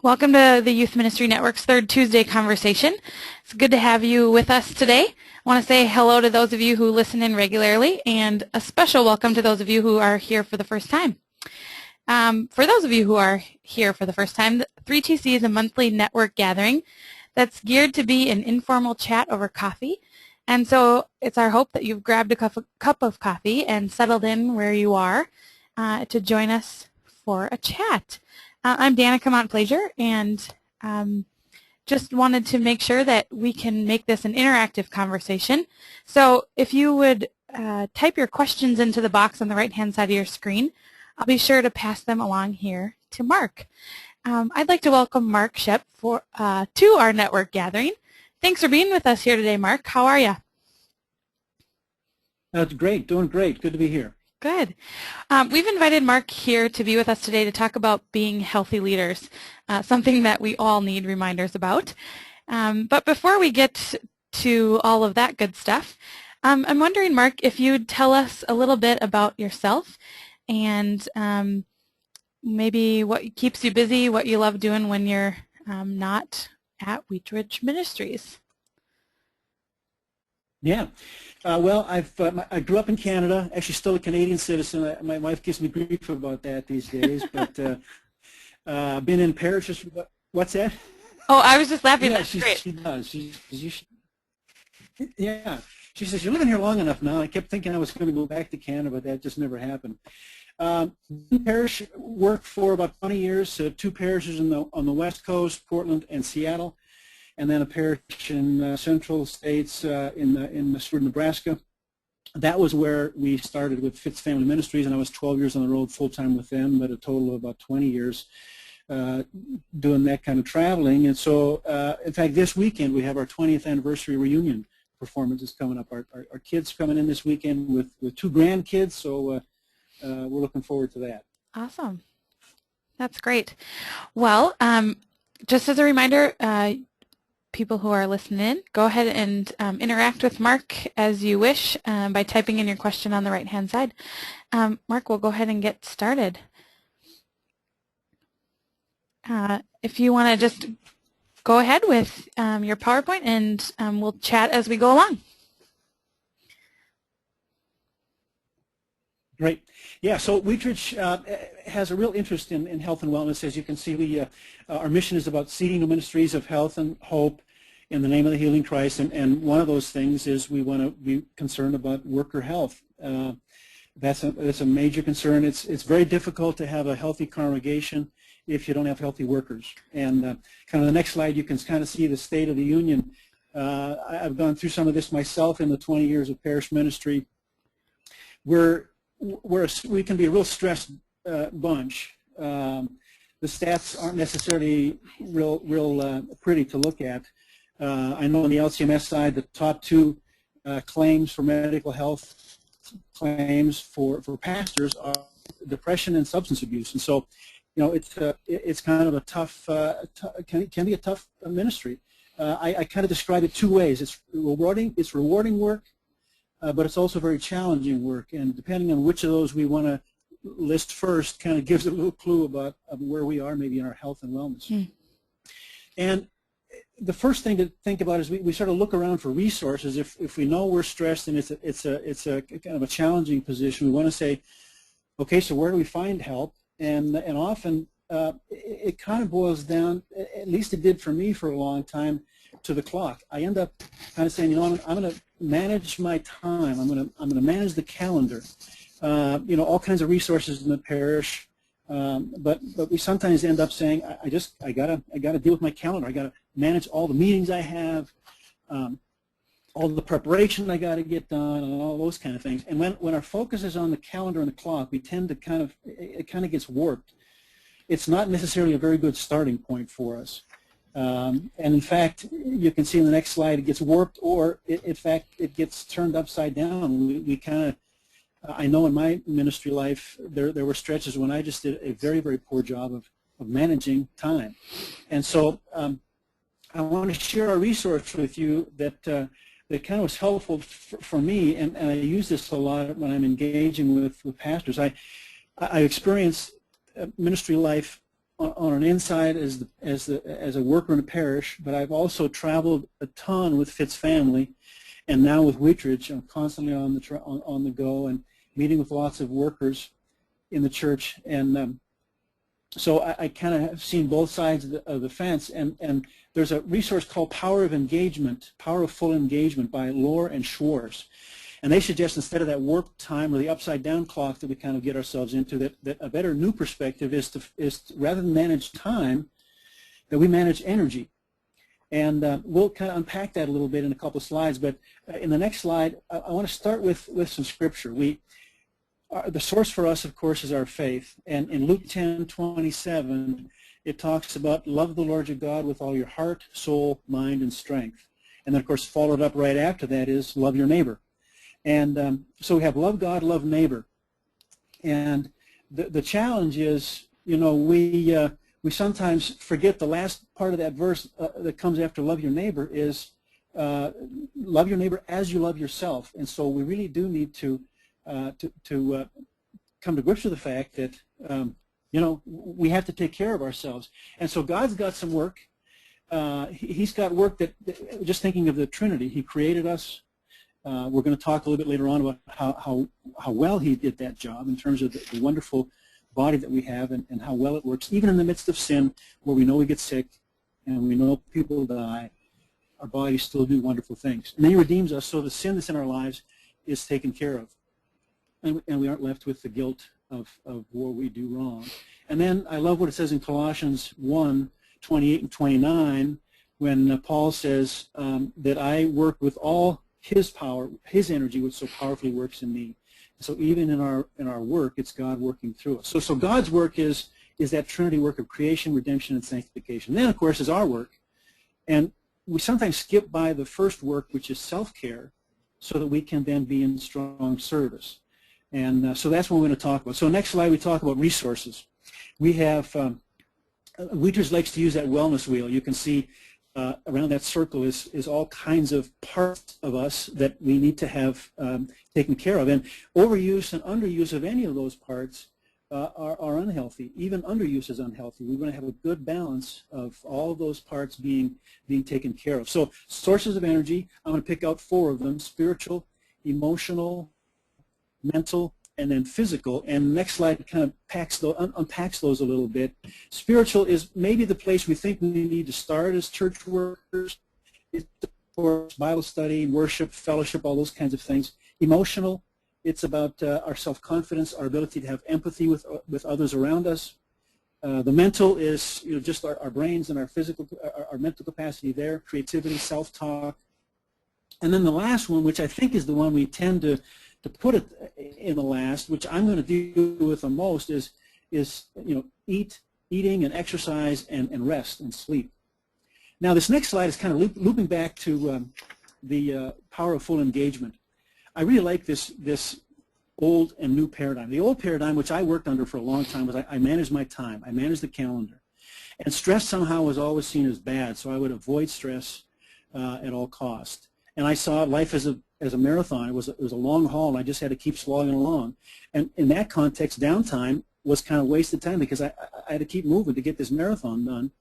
Welcome to the Youth Ministry Network's Third Tuesday Conversation. It's good to have you with us today. I want to say hello to those of you who listen in regularly, and a special welcome to those of you who are here for the first time. For those of you who are here for the first time, 3TC is a monthly network gathering that's geared to be an informal chat over coffee. And so it's our hope that you've grabbed a cup of coffee and settled in where you are to join us for a chat. I'm Danica Montplaisir, and just wanted to make sure that we can make this an interactive conversation. So if you would type your questions into the box on the right-hand side of your screen, I'll be sure to pass them along here to Mark. I'd like to welcome Mark Schoepp to our network gathering. Thanks for being with us here today, Mark. How are you? That's great. Doing great. Good to be here. Good. We've invited Mark here to be with us today to talk about being healthy leaders, something that we all need reminders about. But before we get to all of that good stuff, I'm wondering, Mark, if you'd tell us a little bit about yourself and maybe what keeps you busy, what you love doing when you're not at Wheat Ridge Ministries. Yeah. Well, I grew up in Canada, actually still a Canadian citizen. My wife gives me grief about that these days, but been in parishes. What's that? Oh, I was just laughing. Yeah, That's great. she does. Yeah. She says, you're living here long enough now. I kept thinking I was going to go back to Canada, but that just never happened. Parish worked for about 20 years, two parishes on the West Coast, Portland and Seattle, and then a parish in central states in Nebraska. That was where we started with Fitz Family Ministries, and I was 12 years on the road full-time with them, but a total of about 20 years doing that kind of traveling. And so, in fact, this weekend we have our 20th anniversary reunion performances coming up. Our kids coming in this weekend with two grandkids, so we're looking forward to that. Awesome. That's great. Well, just as a reminder, people who are listening in, go ahead and interact with Mark as you wish by typing in your question on the right-hand side. Mark, we'll go ahead and get started. If you want to just go ahead with your PowerPoint, and we'll chat as we go along. Great. Yeah, so Wheat Ridge has a real interest in health and wellness. As you can see, our mission is about seeding the ministries of health and hope in the name of the healing Christ, and one of those things is we want to be concerned about worker health. That's a major concern. It's very difficult to have a healthy congregation if you don't have healthy workers. And kind of the next slide, you can kind of see the state of the union. I've gone through some of this myself in the 20 years of parish ministry. We can be a real stressed bunch. The stats aren't necessarily real pretty to look at. I know on the LCMS side, the top two claims for medical health claims for pastors are depression and substance abuse. And so, you know, it's kind of a tough, can be a tough ministry. I kind of describe it two ways. It's rewarding work, but it's also very challenging work, and depending on which of those we want to list first kind of gives a little clue about where we are maybe in our health and wellness. Mm. And the first thing to think about is we sort of look around for resources. If we know we're stressed and it's a kind of a challenging position, we want to say, okay, so where do we find help? And often it kind of boils down, at least it did for me for a long time, to the clock. I end up kind of saying, you know, I'm going to manage my time. I'm going to manage the calendar. You know, all kinds of resources in the parish, but we sometimes end up saying, I gotta deal with my calendar. I gotta manage all the meetings I have, all the preparation I gotta get done, and all those kind of things. And when our focus is on the calendar and the clock, we tend to it kind of gets warped. It's not necessarily a very good starting point for us. And in fact, you can see in the next slide, it gets warped, or in fact, it gets turned upside down. We kind of, I know in my ministry life, there were stretches when I just did a very, very poor job of managing time. And so I want to share a resource with you that kind of was helpful for me, and I use this a lot when I'm engaging with pastors. I experience ministry life on an inside as a worker in a parish, but I've also traveled a ton with Fitz family, and now with Wheatridge. I'm constantly on the go and meeting with lots of workers in the church, and so I kind of have seen both sides of the fence. And there's a resource called Power of Engagement, Power of Full Engagement by Lohr and Schwartz. And they suggest instead of that warp time or the upside down clock that we kind of get ourselves into, that a better new perspective is to rather than manage time, that we manage energy. And we'll kind of unpack that a little bit in a couple of slides. But in the next slide, I want to start with some scripture. The source for us, of course, is our faith. And in Luke 10:27, it talks about love the Lord your God with all your heart, soul, mind, and strength. And then, of course, followed up right after that is love your neighbor. And so we have love God, love neighbor. And the challenge is, we sometimes forget the last part of that verse that comes after love your neighbor is love your neighbor as you love yourself. And so we really do need to come to grips with the fact that, we have to take care of ourselves. And so God's got some work. He's got work that, just thinking of the Trinity, He created us. We're going to talk a little bit later on about how well He did that job in terms of the wonderful body that we have and how well it works, even in the midst of sin, where we know we get sick and we know people die. Our bodies still do wonderful things. And then He redeems us, so the sin that's in our lives is taken care of, and we aren't left with the guilt of what we do wrong. And then I love what it says in Colossians 1:28 and 29, when Paul says that I work with all His power, His energy, which so powerfully works in me. So even in our work, it's God working through us. So God's work is that Trinity work of creation, redemption, and sanctification. Then, of course, is our work. And we sometimes skip by the first work, which is self-care, so that we can then be in strong service. And so that's what we're going to talk about. So next slide, we talk about resources. We have, Wheatridge likes to use that wellness wheel. You can see around that circle is all kinds of parts of us that we need to have taken care of. And overuse and underuse of any of those parts are unhealthy. Even underuse is unhealthy. We're going to have a good balance of all of those parts being taken care of. So sources of energy, I'm going to pick out 4 of them: spiritual, emotional, mental, and then physical. And the next slide kind of unpacks those a little bit. Spiritual is maybe the place we think we need to start as church workers. It's, of course, Bible study, worship, fellowship, all those kinds of things. Emotional, it's about our self-confidence, our ability to have empathy with others around us. The mental is just our brains and our physical, our mental capacity there, creativity, self-talk. And then the last one, which I think is the one we tend to put it in the last, which I'm going to deal with the most, is eating and exercise and rest and sleep. Now this next slide is kind of looping back to the power of full engagement. I really like this old and new paradigm. The old paradigm, which I worked under for a long time, was I managed my time. I managed the calendar. And stress somehow was always seen as bad, so I would avoid stress at all costs. And I saw life as a marathon. It was a long haul, and I just had to keep slogging along. And in that context, downtime was kind of wasted time because I had to keep moving to get this marathon done.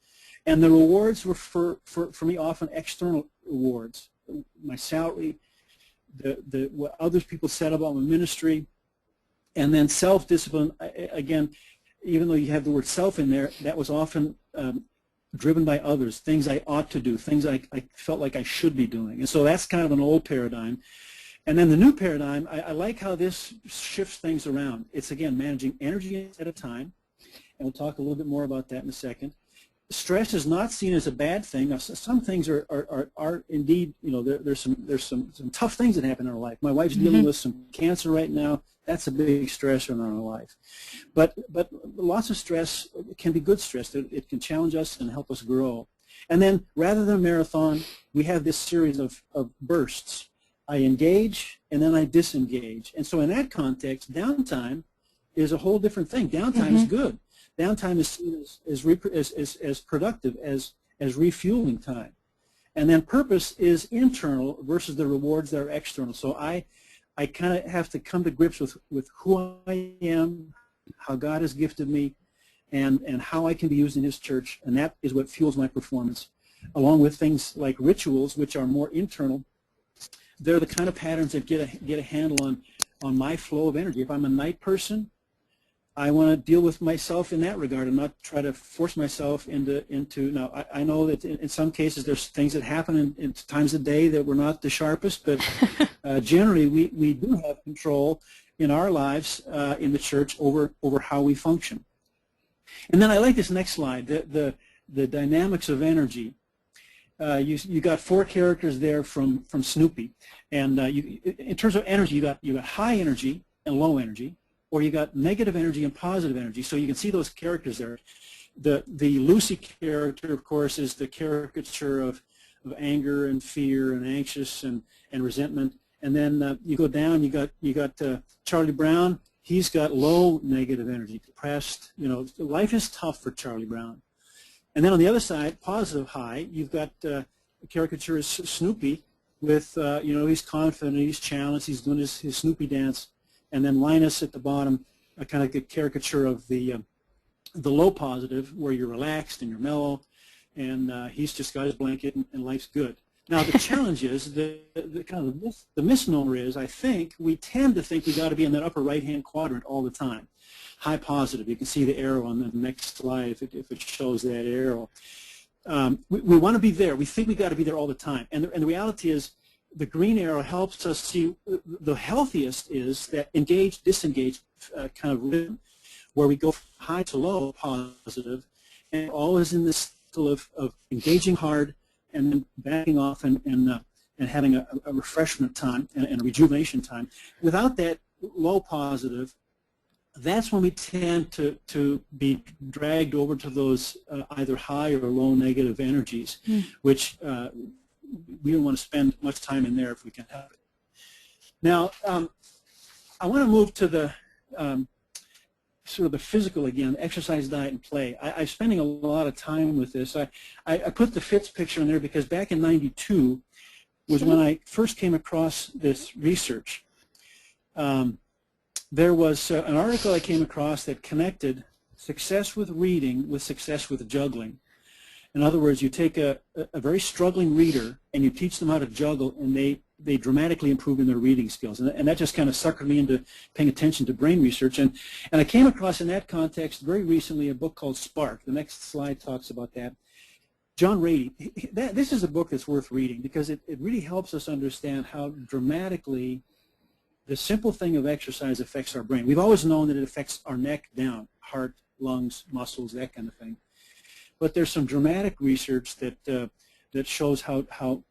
And the rewards were for me often external rewards, my salary, what other people said about my ministry, and then self-discipline. Again, even though you have the word self in there, that was often driven by others, things I ought to do, things I felt like I should be doing. And so that's kind of an old paradigm. And then the new paradigm, I like how this shifts things around. It's, again, managing energy at a time, and we'll talk a little bit more about that in a second. Stress is not seen as a bad thing. Now, some things are indeed, there's some tough things that happen in our life. My wife's dealing with some cancer right now. That's a big stressor in our life. But lots of stress can be good stress. It can challenge us and help us grow. And then rather than a marathon, we have this series of bursts. I engage and then I disengage. And so in that context, downtime is a whole different thing. Downtime is good. Downtime is seen as productive, as refueling time. And then purpose is internal versus the rewards that are external. So I kind of have to come to grips with who I am, how God has gifted me, and how I can be used in His church, and that is what fuels my performance, along with things like rituals, which are more internal. They're the kind of patterns that get a handle on my flow of energy. If I'm a night person, I want to deal with myself in that regard and not try to force myself into now, I know that in some cases there's things that happen in times of day that we're not the sharpest, but generally we do have control in our lives in the church over how we function. And then I like this next slide, the dynamics of energy. You got 4 characters there from Snoopy, and in terms of energy, you got high energy and low energy, or you got negative energy and positive energy. So you can see those characters there. The Lucy character, of course, is the caricature of anger and fear and anxious and resentment. And then you go down, you got Charlie Brown. He's got low negative energy, depressed. Life is tough for Charlie Brown. And then on the other side, positive high, you've got a caricature of Snoopy with, he's confident, he's challenged, he's doing his Snoopy dance. And then Linus at the bottom, a kind of a caricature of the low positive, where you're relaxed and you're mellow, and he's just got his blanket and life's good. Now the challenge is the misnomer is, I think we tend to think we got to be in that upper right-hand quadrant all the time. High positive. You can see the arrow on the next slide if it shows that arrow. We want to be there. We think we got to be there all the time, and the reality is, the green arrow helps us see the healthiest is that engaged, disengaged kind of rhythm, where we go from high to low, positive, and always in this cycle of engaging hard and then backing off and having a refreshment time and a rejuvenation time. Without that low positive, that's when we tend to be dragged over to those either high or low negative energies, which we don't want to spend much time in there if we can help it. Now, I want to move to the sort of the physical again, exercise, diet, and play. I'm spending a lot of time with this. I put the Fitz picture in there because back in '92 was when I first came across this research. There was an article I came across that connected success with reading with success with juggling. In other words, you take a very struggling reader and you teach them how to juggle, and they dramatically improve in their reading skills. And that just kind of suckered me into paying attention to brain research. And I came across in that context very recently a book called Spark. The next slide talks about that. John Rady, this is a book that's worth reading because it really helps us understand how dramatically the simple thing of exercise affects our brain. We've always known that it affects our neck down, heart, lungs, muscles, that kind of thing. But there's some dramatic research that shows how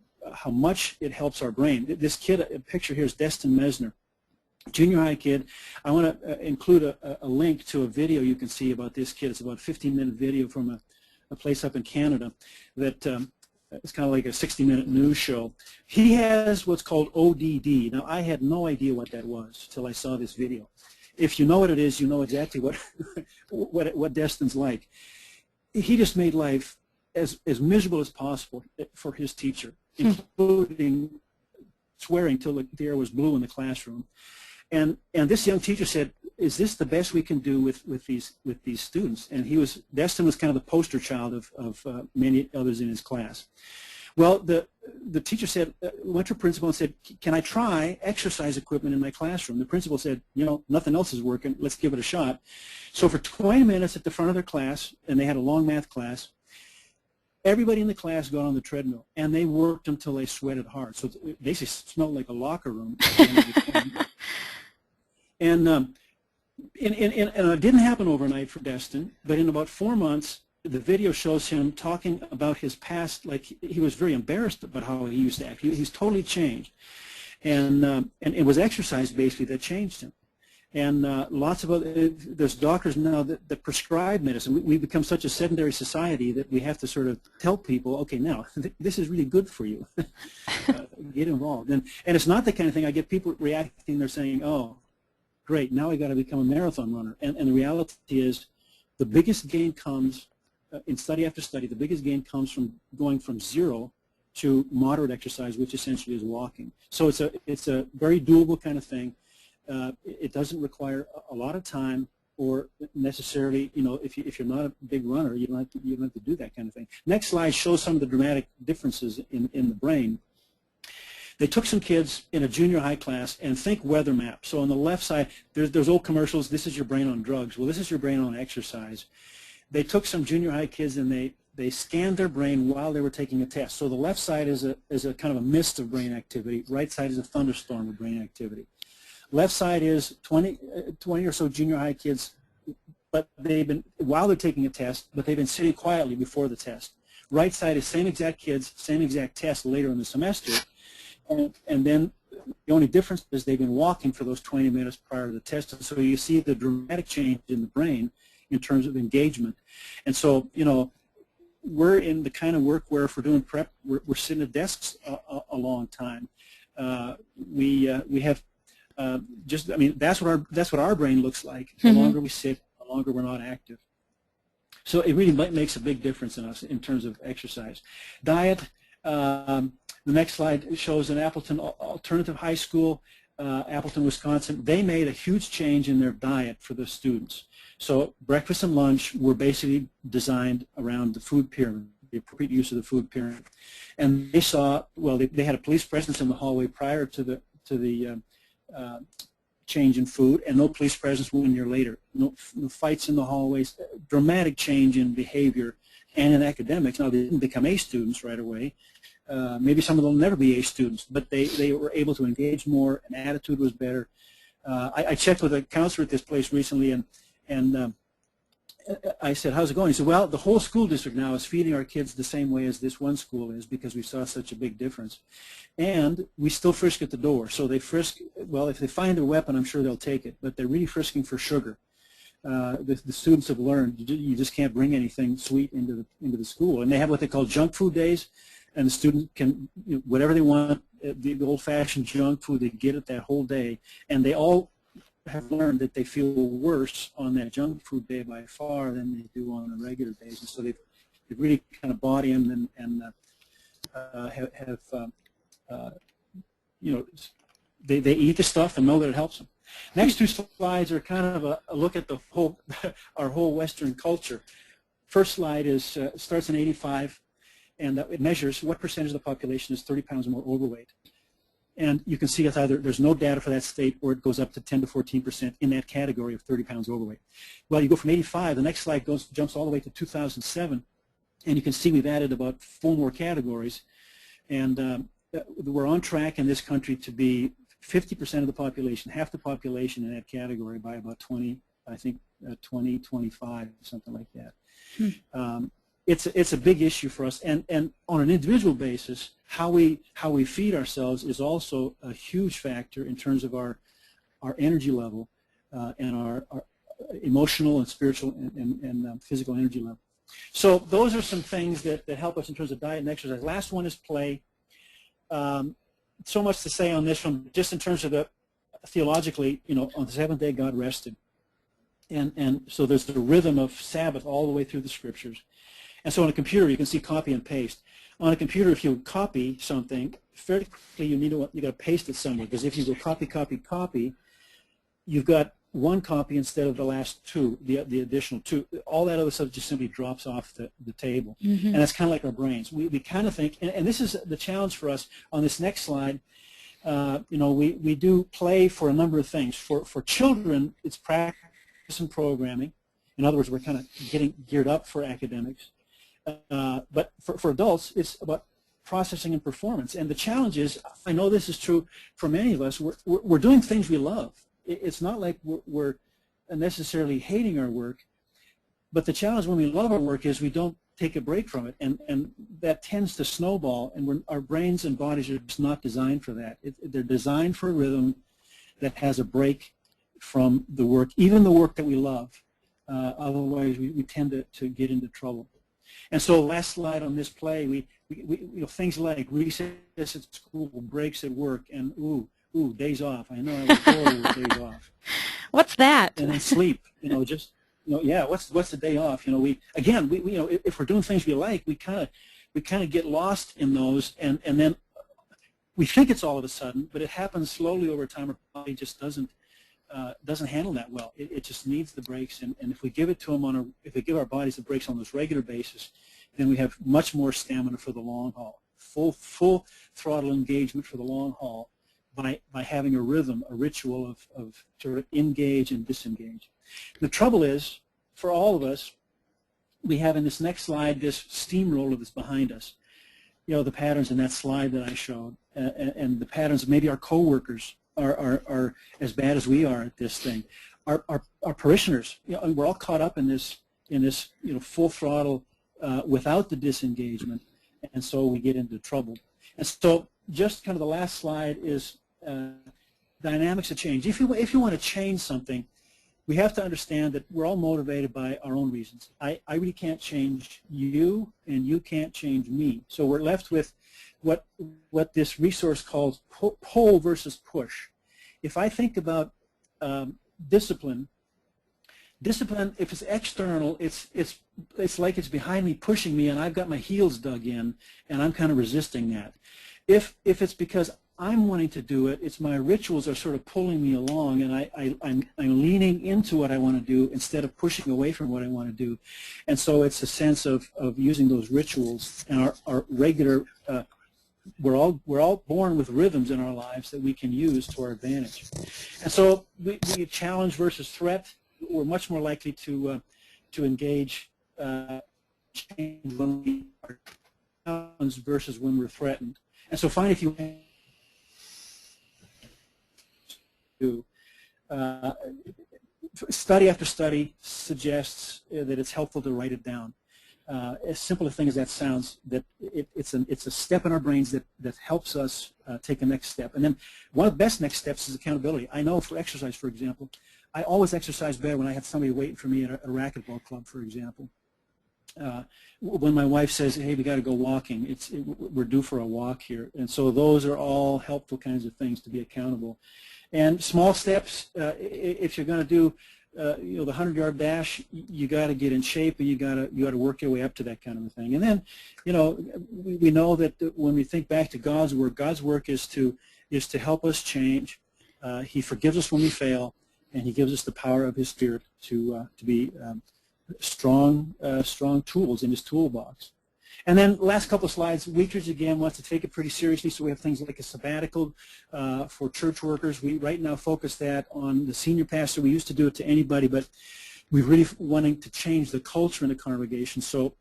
much it helps our brain. This kid, a picture here is Destin Mesner, junior high kid. I want to include a link to a video you can see about this kid. It's about a 15-minute video from a place up in Canada that it's kind of like a 60-minute news show. He has what's called ODD. Now, I had no idea what that was until I saw this video. If you know what it is, you know exactly what Destin's like. He just made life as miserable as possible for his teacher, including swearing till the air was blue in the classroom. And this young teacher said, "Is this the best we can do with these students?" And Destin was kind of the poster child of many others in his class. Well, the teacher went to principal and said, "Can I try exercise equipment in my classroom?" The principal said, "Nothing else is working. Let's give it a shot." So for 20 minutes at the front of their class, and they had a long math class, everybody in the class got on the treadmill, and they worked until they sweated hard. So it basically smelled like a locker room. And it didn't happen overnight for Destin, but in about 4 months, the video shows him talking about his past, like he was very embarrassed about how he used to act. He's totally changed. And it was exercise basically that changed him. And lots of there's doctors now that prescribe medicine. We've become such a sedentary society that we have to sort of tell people, okay, now this is really good for you. Get involved. And it's not the kind of thing I get people reacting. They're saying, "Oh, great, now I got to become a marathon runner." And the reality is, the biggest gain comes in study after study. The biggest gain comes from going from 0 to moderate exercise, which essentially is walking. So it's a very doable kind of thing. It doesn't require a lot of time, or necessarily, if you're not a big runner, you don't have to do that kind of thing. Next slide shows some of the dramatic differences in the brain. They took some kids in a junior high class and think weather map. So on the left side, there's old commercials. This is your brain on drugs. Well, this is your brain on exercise. They took some junior high kids and they scanned their brain while they were taking a test. So the left side is a kind of a mist of brain activity. Right side is a thunderstorm of brain activity. Left side is 20 or so junior high kids, but while they're taking a test, but they've been sitting quietly before the test. Right side is same exact kids, same exact test later in the semester, and then the only difference is they've been walking for those 20 minutes prior to the test. And so you see the dramatic change in the brain in terms of engagement. And so, we're in the kind of work where if we're doing prep, we're sitting at desks a long time. We have that's what our brain looks like. The longer we sit, the longer we're not active. So it really makes a big difference in us in terms of exercise. Diet. The next slide shows an Appleton Alternative High School, Appleton, Wisconsin. They made a huge change in their diet for the students. So breakfast and lunch were basically designed around the food pyramid, the appropriate use of the food pyramid. And they saw, well, they had a police presence in the hallway prior to the change in food, and no police presence 1 year later. No fights in the hallways, dramatic change in behavior and in academics. Now, they didn't become A students right away. Maybe some of them will never be A students, but they were able to engage more, and attitude was better. I checked with a counselor at this place recently, and I said, how's it going? He said, well, the whole school district now is feeding our kids the same way as this one school is because we saw such a big difference. And we still frisk at the door. So they frisk, well, if they find a weapon, I'm sure they'll take it, but they're really frisking for sugar. The students have learned you just can't bring anything sweet into the school. And they have what they call junk food days, and the student can, whatever they want, the old-fashioned junk food, they get it that whole day. And they all have learned that they feel worse on that junk food day by far than they do on a regular basis. So they've really kind of bought in and they eat the stuff and know that it helps them. Next two slides are kind of a look at the whole our whole Western culture. First slide is starts in '85, and it measures what percentage of the population is 30 pounds or more overweight. And you can see it's either there's no data for that state or it goes up to 10 to 14% in that category of 30 pounds overweight. Well, you go from '85, the next slide jumps all the way to 2007, and you can see we've added about 4 more categories. And we're on track in this country to be 50% of the population, half the population in that category by about 2025, something like that. It's a big issue for us, and on an individual basis, how we feed ourselves is also a huge factor in terms of our energy level and our emotional and spiritual and physical energy level. So those are some things that help us in terms of diet and exercise. Last one is play. So much to say on this one, just in terms of the theologically, on the seventh day God rested, and so there's the rhythm of Sabbath all the way through the scriptures. And so on a computer, you can see copy and paste. On a computer, if you copy something, fairly quickly you got to paste it somewhere, because if you go copy, copy, copy, you've got one copy instead of the last two, the additional two. All that other stuff just simply drops off the table. And that's kind of like our brains. We kind of think, and this is the challenge for us on this next slide. We do play for a number of things. For children, it's practice and programming. In other words, we're kind of getting geared up for academics. But for adults, it's about processing and performance. And the challenge is, I know this is true for many of us, we're doing things we love. It's not like we're necessarily hating our work, but the challenge when we love our work is we don't take a break from it, and that tends to snowball, and our brains and bodies are just not designed for that. They're designed for a rhythm that has a break from the work, even the work that we love. Otherwise, we tend to get into trouble. And so last slide on this play, we things like recess at school, breaks at work, and ooh, days off. I know I was horrible with days off. What's that? And then sleep. What's the day off? If we're doing things we like, we kind of get lost in those, and then we think it's all of a sudden, but it happens slowly over time. Our body just doesn't doesn't handle that well. It just needs the brakes, and if we give it to them if we give our bodies the brakes on this regular basis, then we have much more stamina for the long haul. Full throttle engagement for the long haul by having a rhythm, a ritual of to engage and disengage. The trouble is, for all of us, we have in this next slide this steamroller that's behind us. You know, the patterns in that slide that I showed, and the patterns of maybe our coworkers are as bad as we are at this thing. Our parishioners, you know, we're all caught up in this full throttle without the disengagement, and so we get into trouble. And so just kind of the last slide is dynamics of change. If you want to change something, we have to understand that we're all motivated by our own reasons. I really can't change you, and you can't change me. So we're left with what this resource calls pull versus push. If I think about discipline, if it's external, it's like it's behind me pushing me, and I've got my heels dug in, and I'm kind of resisting that. If it's because I'm wanting to do it, it's my rituals are sort of pulling me along, and I'm leaning into what I want to do instead of pushing away from what I want to do. And so it's a sense of using those rituals and our regular, we're all born with rhythms in our lives that we can use to our advantage. And so we challenge versus threat. We're much more likely to engage change when we are challenged versus when we're threatened. And so finally, if you study after study suggests that it's helpful to write it down. As simple a thing as that sounds, that it's a step in our brains that helps us take the next step. And then one of the best next steps is accountability. I know for exercise, for example, I always exercise better when I have somebody waiting for me at a racquetball club, for example. When my wife says, hey, we got to go walking, we're due for a walk here. And so those are all helpful kinds of things to be accountable. And small steps, if you're going to do the 100-yard dash, you got to get in shape, and you got to work your way up to that kind of a thing. And then, we know that when we think back to God's work is to help us change. He forgives us when we fail, and He gives us the power of His Spirit to be strong tools in His toolbox. And then last couple of slides, Weekers again wants to take it pretty seriously, so we have things like a sabbatical for church workers. We right now focus that on the senior pastor. We used to do it to anybody, but we're really wanting to change the culture in the congregation. So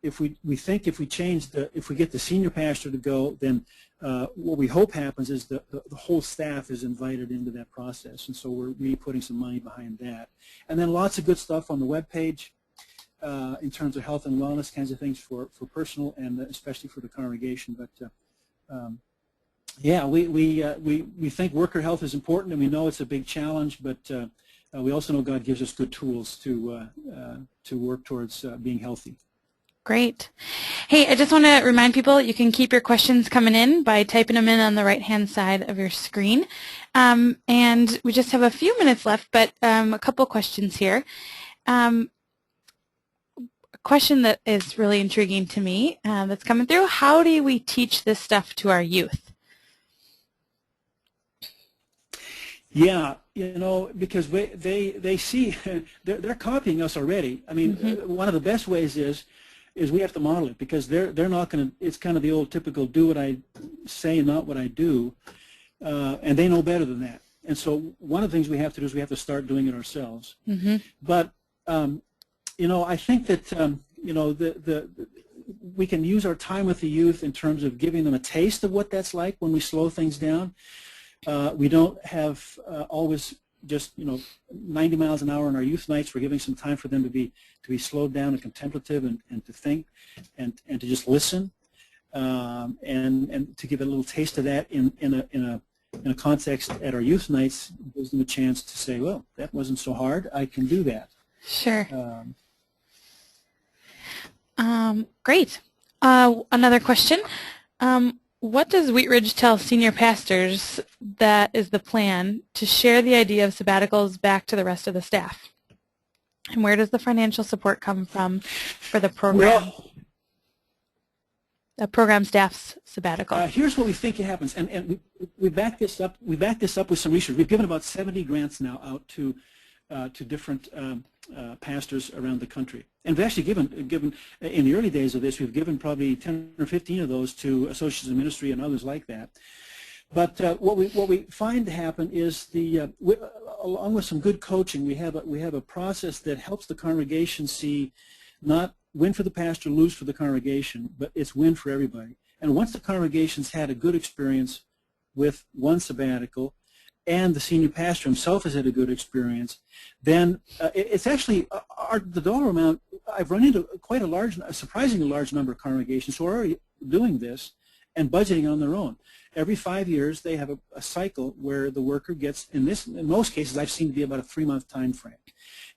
if we think if we get the senior pastor to go, then what we hope happens is the whole staff is invited into that process. And so we're really putting some money behind that. And then lots of good stuff on the webpage. In terms of health and wellness kinds of things for personal and especially for the congregation. But yeah, we think worker health is important, and we know it's a big challenge, but we also know God gives us good tools to work towards being healthy. Great. Hey, I just want to remind people you can keep your questions coming in by typing them in on the right-hand side of your screen. And we just have a few minutes left, but a couple questions here. Question that is really intriguing to me that's coming through. How do we teach this stuff to our youth? Yeah, because they see they're copying us already. I mean, one of the best ways is we have to model it, because they're not going to. It's kind of the old typical do what I say and not what I do, and they know better than that. And so one of the things we have to do is we have to start doing it ourselves. But I think that we can use our time with the youth in terms of giving them a taste of what that's like when we slow things down. We don't have always just 90 miles an hour on our youth nights. We're giving some time for them to be slowed down and contemplative and to think and to just listen and to give a little taste of that in a context at our youth nights. Gives them a chance to say, well, that wasn't so hard. I can do that. Sure. Great. Another question. What does Wheat Ridge tell senior pastors that is the plan to share the idea of sabbaticals back to the rest of the staff? And where does the financial support come from for the program? program staff's sabbatical? Here's what we think happens, and we back this up. We back this up with some research. We've given about 70 grants now out to different pastors around the country, and we've actually given in the early days of this, we've given probably 10 or 15 of those to associates in ministry and others like that. But what we find to happen is along with some good coaching, we have a process that helps the congregation see not win for the pastor, lose for the congregation, but it's win for everybody. And once the congregation's had a good experience with one sabbatical, and the senior pastor himself has had a good experience, then it's actually the dollar amount. I've run into quite a surprisingly large number of congregations who are already doing this and budgeting on their own. Every 5 years, they have a cycle where the worker gets, in most cases, I've seen to be about a 3-month time frame.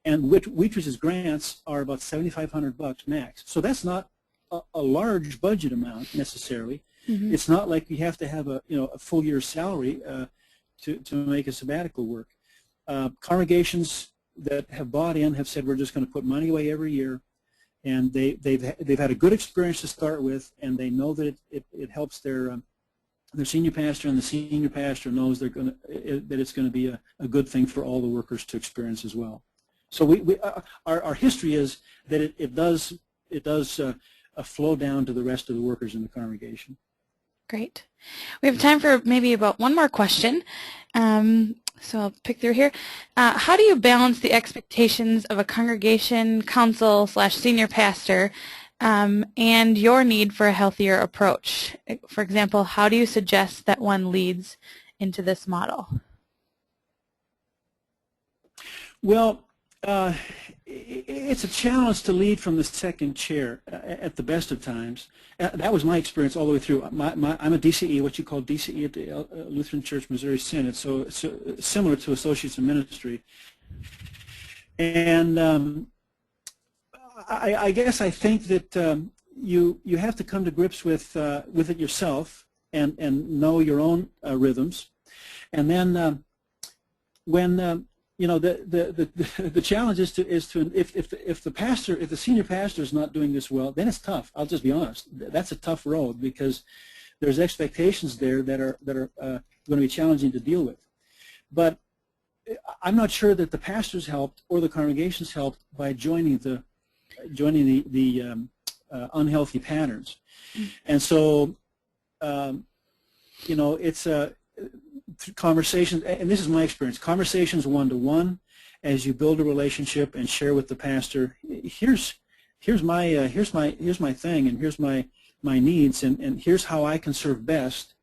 And Wheatridge's grants are about $7,500 max. So that's not a large budget amount necessarily. Mm-hmm. It's not like you have to have a full year's salary to make a sabbatical work. Congregations that have bought in have said we're just going to put money away every year, and they've had a good experience to start with, and they know that it helps their senior pastor, and the senior pastor knows that it's going to be a good thing for all the workers to experience as well. So our history is that it does flow down to the rest of the workers in the congregation. Great. We have time for maybe about one more question. So I'll pick through here. How do you balance the expectations of a congregation, council / senior pastor and your need for a healthier approach? For example, how do you suggest that one leads into this model? Well, it's a challenge to lead from the second chair at the best of times. That was my experience all the way through. I'm a DCE, what you call DCE at the Lutheran Church Missouri Synod, so similar to associates in ministry. And I guess I think that you have to come to grips with it yourself and know your own rhythms, and then when the challenge is to if the senior pastor is not doing this well, then it's tough. I'll just be honest. That's a tough road because there's expectations there that are going to be challenging to deal with. But I'm not sure that the pastors helped or the congregations helped by joining the unhealthy patterns, and so it's conversations, and this is my experience, conversations one-to-one as you build a relationship and share with the pastor, here's my thing, and here's my needs, and here's how I can serve best.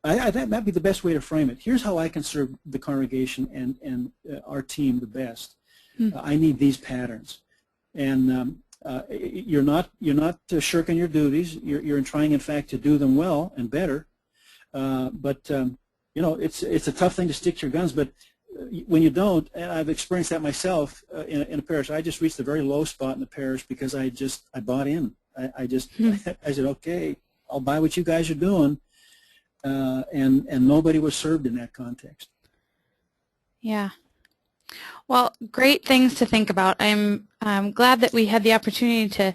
That might be the best way to frame it. Here's how I can serve the congregation and our team the best. I need these patterns, and you're not shirking your duties. You're trying, in fact, to do them well and better, but it's a tough thing to stick to your guns, but when you don't, and I've experienced that myself in a parish, I just reached a very low spot in the parish because I bought in. I said, okay, I'll buy what you guys are doing, and nobody was served in that context. Yeah. Well, great things to think about. I'm glad that we had the opportunity to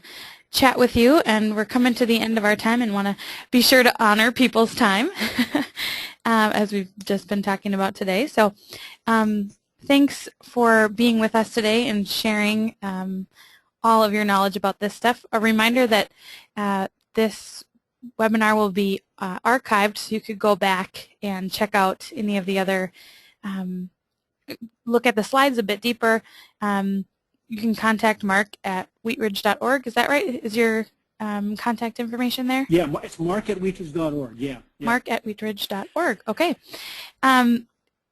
chat with you, and we're coming to the end of our time and want to be sure to honor people's time as we've just been talking about today. So thanks for being with us today and sharing all of your knowledge about this stuff. A reminder that this webinar will be archived, so you could go back and check out any of the other, look at the slides a bit deeper. You can contact Mark at wheatridge.org. Is that right? Is your contact information there? Yeah, it's mark@wheatridge.org. Yeah. Mark@wheatridge.org. Okay.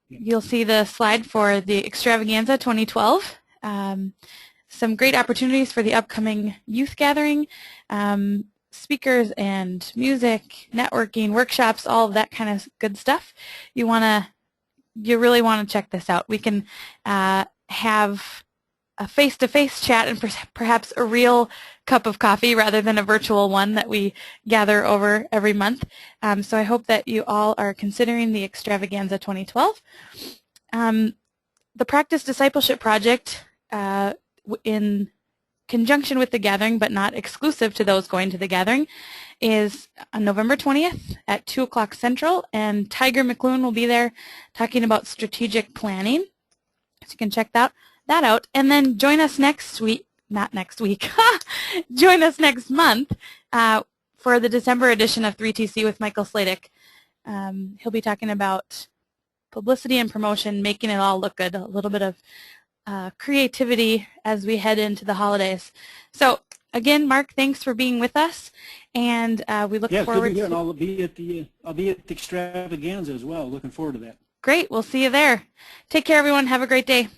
You'll see the slide for the Extravaganza 2012. Some great opportunities for the upcoming youth gathering, speakers and music, networking, workshops, all of that kind of good stuff. You really want to check this out. We can have a face-to-face chat and perhaps a real cup of coffee rather than a virtual one that we gather over every month. So I hope that you all are considering the Extravaganza 2012. The Practice Discipleship Project in conjunction with the gathering, but not exclusive to those going to the gathering, is on November 20th at 2 o'clock Central, and Tiger McClune will be there talking about strategic planning. So you can check that out. And then join us next week, not next week, join us next month for the December edition of 3TC with Michael Sladek. He'll be talking about publicity and promotion, making it all look good, a little bit of creativity as we head into the holidays. So again, Mark, thanks for being with us, and we look forward to. And I'll be at the extravaganza as well. Looking forward to that. Great, we'll see you there. Take care, everyone. Have a great day.